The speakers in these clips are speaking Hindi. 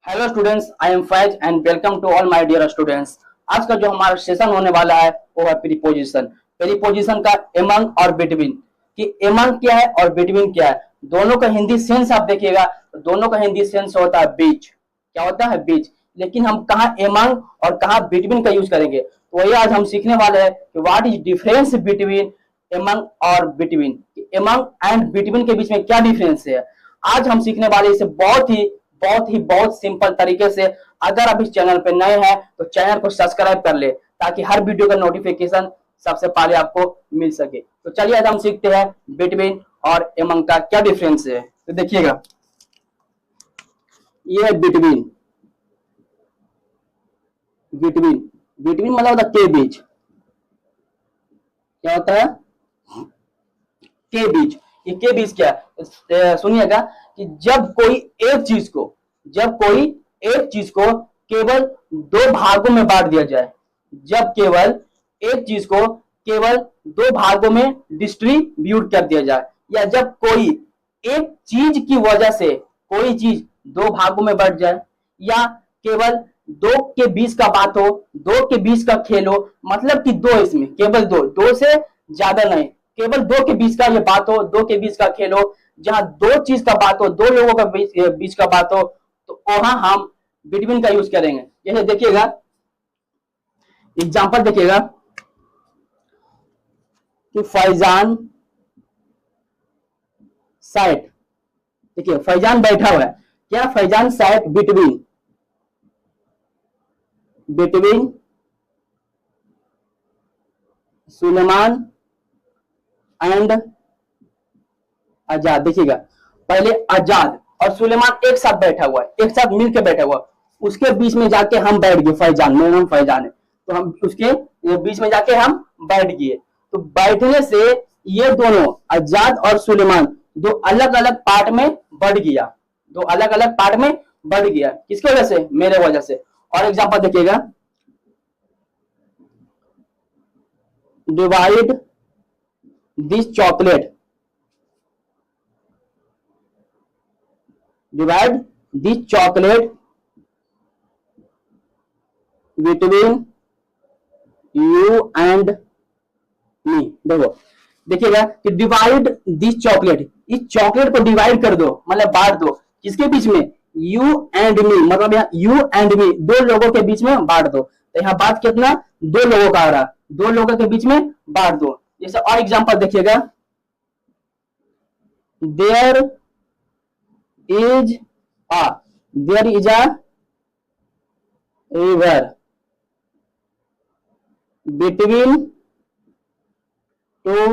Hello students, I am Faiz and welcome to all my dear students. आज का जो हमारा सेशन होने वाला है वो है प्रीपोजिशन। प्रीपोजिशन का एमंग और बिटवीन, कि एमंग क्या है और बिटवीन क्या है, दोनों का हिंदी सेंस आप देखिएगा तो दोनों का हिंदी सेंस होता है बीच। क्या होता है? बीच। लेकिन हम कहाँ एमंग और कहाँ बिटवीन का यूज करेंगे, तो वही आज हम सीखने वाले हैं कि what is difference between among और बिटवीन। एमंग एंड बिटवीन के बीच में क्या डिफरेंस है, आज हम सीखने वाले इसे बहुत सिंपल तरीके से। अगर आप इस चैनल पे नए हैं तो चैनल को सब्सक्राइब कर ले ताकि हर वीडियो का नोटिफिकेशन सबसे पहले आपको मिल सके। तो चलिए आज हम सीखते हैं बिटवीन और एमंग का क्या डिफरेंस है। तो देखिएगा, ये है बिटवीन। बिटवीन बिटवीन मतलब होता है के बीच। क्या होता है? के बीच। ये के बीच क्या है, सुनिएगा कि जब कोई एक चीज को केवल दो भागों में बांट दिया जाए, जब केवल एक चीज को केवल दो भागों में डिस्ट्रीब्यूट कर दिया जाए, या जब कोई एक चीज की वजह से कोई चीज दो भागों में बढ़ जाए, या केवल दो के बीच का बात हो, दो के बीच का खेल हो, मतलब कि दो, इसमें केवल दो से ज्यादा नहीं, केवल दो के बीच का ये बात हो, दो के बीच का खेल हो, जहां दो चीज का बात हो, दो लोगों का बीच का बात हो, तो वहां हम बिटवीन का यूज करेंगे। जैसे देखिएगा, एग्जांपल देखिएगा कि फैजान साइट। देखिए फैजान बैठा हुआ है, क्या Faizan site between between Suleman and Azad. देखिएगा, पहले आजाद और सुलेमान एक साथ बैठा हुआ है, एक साथ मिलकर बैठा हुआ, उसके बीच में जाके हम बैठ गए। फैजान, मेरा नाम फैजान है, तो हम उसके बीच में जाके हम बैठ गए। तो बैठने से ये दोनों आजाद और सुलेमान दो अलग अलग पार्ट में बढ़ गया, दो अलग अलग पार्ट में बढ़ गया। किसकी वजह से? मेरे वजह से। और एग्जांपल देखिएगा, divide this chocolate, divide this chocolate between you and me। देखो, देखिएगा कि डिवाइड दिस चॉकलेट, इस चॉकलेट को डिवाइड कर दो, मतलब बांट दो। किसके बीच में? यू एंड मी, मतलब यहाँ यू एंड मी, दो लोगों के बीच में बांट दो। तो यहाँ बात कितना? दो लोगों का आ रहा, दो लोगों के बीच में बांट दो। जैसे और एग्जांपल देखिएगा, there is there is a river between two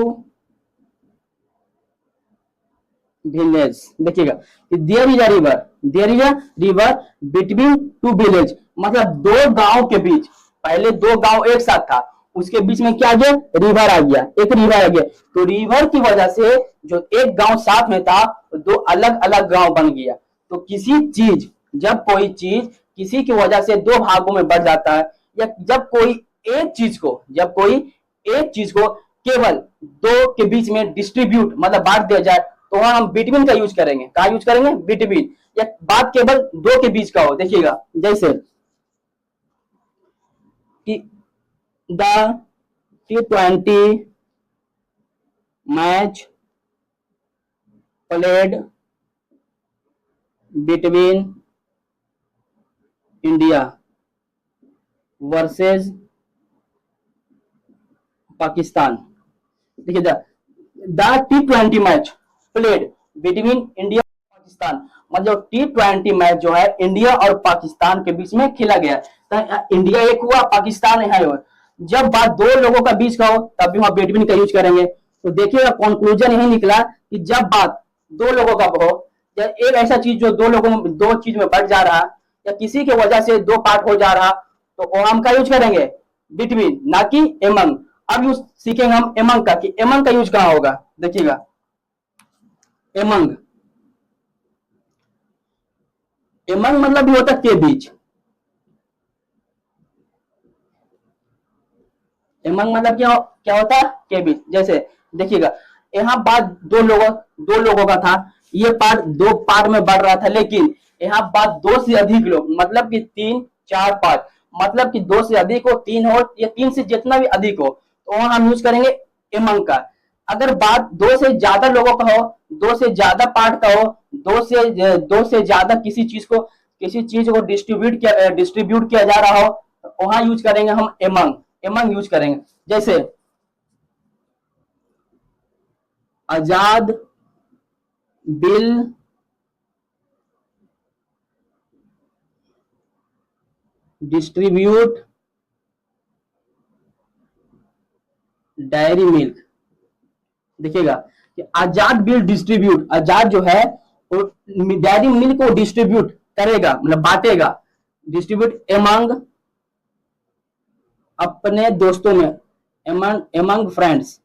village। देखिएगा, there is a river, there is a river between two village, मतलब दो गांव के बीच। पहले दो गांव एक साथ था, उसके बीच में क्या आ गया? रिवर आ गया, एक रिवर आ गया। तो रिवर की वजह से जो एक गांव साथ में था, दो अलग अलग गांव बन गया। तो जब कोई चीज किसी की वजह से दो भागों में बढ़ जाता है, या जब कोई एक चीज को केवल दो के बीच में डिस्ट्रीब्यूट मतलब बांट दिया जाए, तो वहां हम बिटवीन का यूज करेंगे। कहा यूज करेंगे? बिटवीन। या बात केवल दो के बीच का हो। देखिएगा, जैसे the T20 match played between India versus Pakistan. देखिए, the T20 match played between India और पाकिस्तान, मतलब T20 मैच जो है इंडिया और पाकिस्तान के बीच में खेला गया। तो इंडिया एक हुआ, पाकिस्तान है। जब बात दो लोगों का बीच का हो तब भी वहां बिटवीन का यूज करेंगे। तो देखिएगा, कंक्लूजन यही निकला कि जब बात दो लोगों का हो, या एक ऐसा चीज जो दो चीज में बढ़ जा रहा, या किसी की वजह से दो पार्ट हो जा रहा, तो वो हम का यूज करेंगे? बिटवीन, ना कि एमंग। अब यूज सीखेंगे हम एमंग का, कि एमंग का यूज कहां होगा। देखिएगा, एमंग एमंग मतलब भी होता है के बीच। एमंग मतलब क्या होता है? के बीच। जैसे देखिएगा, यहाँ बात दो लोगों का था, ये पार्ट दो पार्ट में बढ़ रहा था, लेकिन यहाँ बात दो से अधिक लोग, मतलब कि 3 4 5, मतलब कि दो से अधिक हो, 3 हो या 3 से जितना भी अधिक हो, तो वहां हम यूज करेंगे एमंग का। अगर बात दो से ज्यादा लोगों का हो, दो से ज्यादा पार्ट का हो, दो से ज्यादा किसी चीज को डिस्ट्रीब्यूट किया जा रहा हो, तो वहां यूज करेंगे हम एमंग। एमंग यूज करेंगे। जैसे आजाद बिल डिस्ट्रीब्यूट डायरी मिल्क। देखिएगा कि आजाद बिल डिस्ट्रीब्यूट, आजाद जो है वो डायरी मिल्क को डिस्ट्रीब्यूट करेगा, मतलब बांटेगा, डिस्ट्रीब्यूट एमंग अपने दोस्तों में, among friends,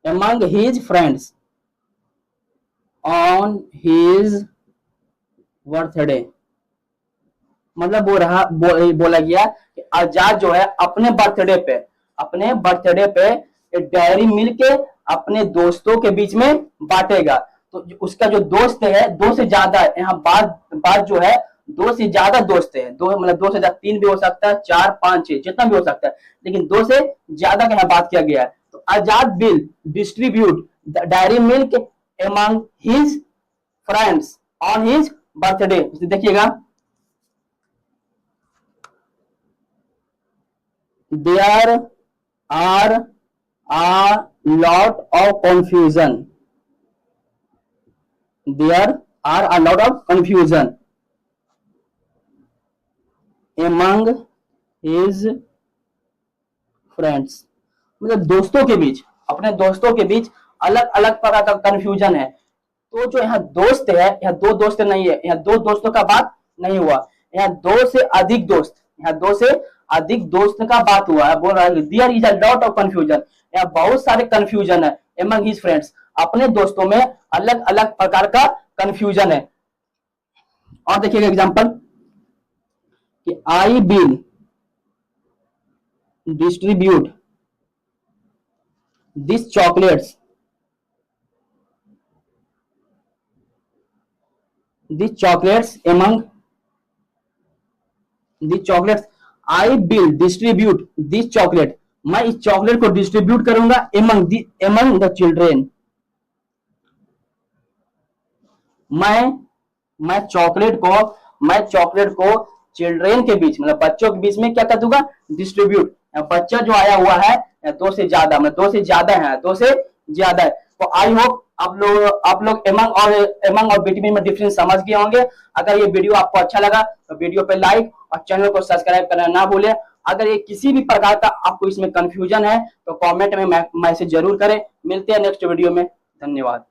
among his friends on his birthday. मतलब बोला गया कि आजाद जो है अपने बर्थडे पे डायरी मिल्क के अपने दोस्तों के बीच में बांटेगा। तो उसका जो दोस्त है, दो से ज्यादा है, यहाँ बात जो है दो से ज्यादा दोस्त है, दो मतलब दो से ज्यादा, 3 भी हो सकता है, 4 5 6 जितना भी हो सकता है, लेकिन दो से ज्यादा का यहाँ बात किया गया है। तो Azad will distribute dairy milk among his friends on his birthday. देखिएगा, there are a lot of confusion, there are a lot of confusion among his friends। मतलब दोस्तों के बीच, अपने दोस्तों के बीच अलग अलग प्रकार का कंफ्यूजन है। तो जो यहाँ दोस्त है, यहाँ दो दोस्त नहीं है, यहाँ दो दोस्तों का बात नहीं हुआ, यहाँ दो से अधिक दोस्त, यहाँ दो से अधिक दोस्त का बात हुआ है। बोल रहा है there is a lot of confusion, यहाँ बहुत सारे कंफ्यूजन है एमंग हिज फ्रेंड्स, अपने दोस्तों में अलग अलग प्रकार का कंफ्यूजन है। और देखिएगा एग्जांपल कि I will distribute this chocolates among these chocolates, I will distribute this chocolate, मैं इस चॉकलेट को डिस्ट्रीब्यूट करूंगा among the children। मैं चॉकलेट को चिल्ड्रेन के बीच, मतलब बच्चों के बीच में क्या कर दूंगा, डिस्ट्रीब्यूट। बच्चा जो आया हुआ है दो से ज्यादा, मतलब दो से ज्यादा है। तो आई होप आप लोग एमंग और बिटवीन में डिफरेंस समझ गए होंगे। अगर ये वीडियो आपको अच्छा लगा तो वीडियो पे लाइक और चैनल को सब्सक्राइब करना ना भूलें। अगर ये किसी भी प्रकार का आपको इसमें कंफ्यूजन है तो कमेंट में मैसेज जरूर करें। मिलते हैं नेक्स्ट वीडियो में। धन्यवाद।